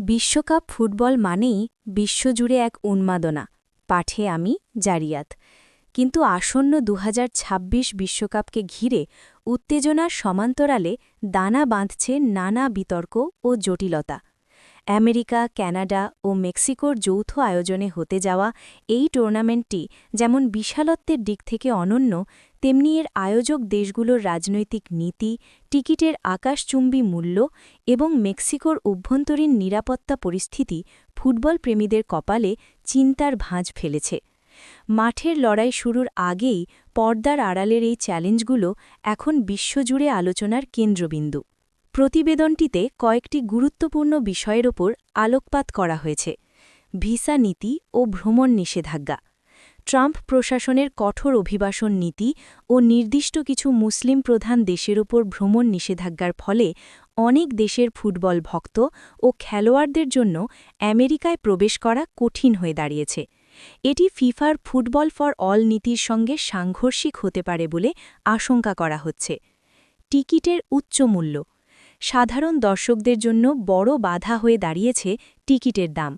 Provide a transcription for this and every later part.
বিশ্বকাপ ফুটবল মানেই বিশ্বজুড়ে এক উন্মাদনা। পাঠে আমি জারিয়াত। কিন্তু আসন্ন ২০২৬ বিশ্বকাপকে ঘিরে উত্তেজনার সমান্তরালে দানা বাঁধছে নানা বিতর্ক ও জটিলতা। আমেরিকা, কানাডা ও মেক্সিকোর যৌথ আয়োজনে হতে যাওয়া এই টুর্নামেন্টটি যেমন বিশালত্বের দিক থেকে অনন্য, তেমনি এর আয়োজক দেশগুলোর রাজনৈতিক নীতি, টিকিটের আকাশচুম্বী মূল্য এবং মেক্সিকোর অভ্যন্তরীণ নিরাপত্তা পরিস্থিতি ফুটবল প্রেমীদের কপালে চিন্তার ভাঁজ ফেলেছে। মাঠের লড়াই শুরুর আগেই পর্দার আড়ালের এই চ্যালেঞ্জগুলো এখন বিশ্বজুড়ে আলোচনার কেন্দ্রবিন্দু। প্রতিবেদনটিতে কয়েকটি গুরুত্বপূর্ণ বিষয়ের ওপর আলোকপাত করা হয়েছে। ভিসা নীতি ও ভ্রমণ নিষেধাজ্ঞা, ট্রাম্প প্রশাসনের কঠোর অভিবাসন নীতি ও নির্দিষ্ট কিছু মুসলিম প্রধান দেশের ওপর ভ্রমণ নিষেধাজ্ঞার ফলে অনেক দেশের ফুটবল ভক্ত ও খেলোয়াড়দের জন্য আমেরিকায় প্রবেশ করা কঠিন হয়ে দাঁড়িয়েছে। এটি ফিফার ফুটবল ফর অল নীতির সঙ্গে সাংঘর্ষিক হতে পারে বলে আশঙ্কা করা হচ্ছে। টিকিটের উচ্চ মূল্য, সাধারণ দর্শকদের জন্য বড় বাধা হয়ে দাঁড়িয়েছে টিকিটের দাম।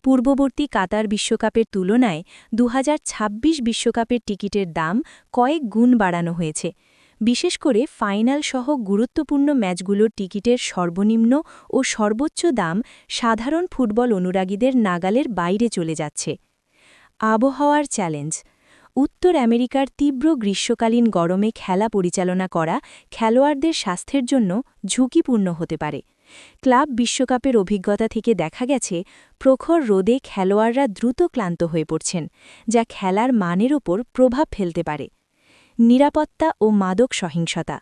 পূর্ববর্তী কাতার বিশ্বকাপের তুলনায় ২০২৬ বিশ্বকাপের টিকিটের দাম কয়েক গুণ বাড়ানো হয়েছে। বিশেষ করে ফাইনাল সহ গুরুত্বপূর্ণ ম্যাচগুলোর টিকিটের সর্বনিম্ন ও সর্বোচ্চ দাম সাধারণ ফুটবল অনুরাগীদের নাগালের বাইরে চলে যাচ্ছে। আবহাওয়ার চ্যালেঞ্জ, উত্তর আমেরিকার তীব্র গ্রীষ্মকালীন গরমে খেলা পরিচালনা করা খেলোয়াড়দের স্বাস্থ্যের জন্য ঝুঁকিপূর্ণ হতে পারে। ক্লাব বিশ্বকাপের অভিজ্ঞতা থেকে দেখা গেছে, প্রখর রোদে খেলোয়াড়রা দ্রুত ক্লান্ত হয়ে পড়ছেন, যা খেলার মানের ওপর প্রভাব ফেলতে পারে। নিরাপত্তা ও মাদক সহিংসতা,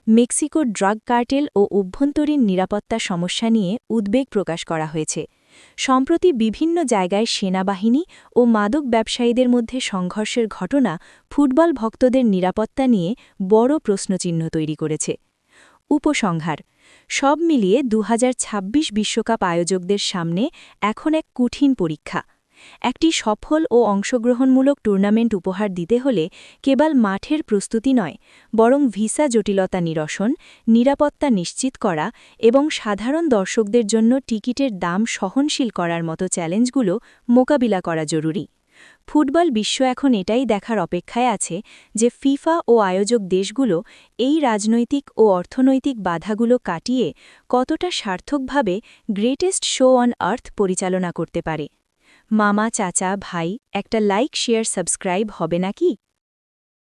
মেক্সিকোর ড্রাগ কার্টেল ও অভ্যন্তরীণ নিরাপত্তা সমস্যা নিয়ে উদ্বেগ প্রকাশ করা হয়েছে। সম্প্রতি বিভিন্ন জায়গায় সেনাবাহিনী ও মাদক ব্যবসায়ীদের মধ্যে সংঘর্ষের ঘটনা ফুটবল ভক্তদের নিরাপত্তা নিয়ে বড় প্রশ্নচিহ্ন তৈরি করেছে। উপসংহার, সব মিলিয়ে ২০২৬ বিশ্বকাপ আয়োজকদের সামনে এখন এক কঠিন পরীক্ষা। একটি সফল ও অংশগ্রহণমূলক টুর্নামেন্ট উপহার দিতে হলে কেবল মাঠের প্রস্তুতি নয়, বরং ভিসা জটিলতা নিরসন, নিরাপত্তা নিশ্চিত করা এবং সাধারণ দর্শকদের জন্য টিকিটের দাম সহনশীল করার মতো চ্যালেঞ্জগুলো মোকাবিলা করা জরুরি। ফুটবল বিশ্ব এখন এটাই দেখার অপেক্ষায় আছে যে ফিফা ও আয়োজক দেশগুলো এই রাজনৈতিক ও অর্থনৈতিক বাধাগুলো কাটিয়ে কতটা সার্থকভাবে গ্রেটেস্ট শো অন আর্থ পরিচালনা করতে পারে। মামা, চাচা, ভাই, একটা লাইক, শেয়ার, সাবস্ক্রাইব হবে নাকি?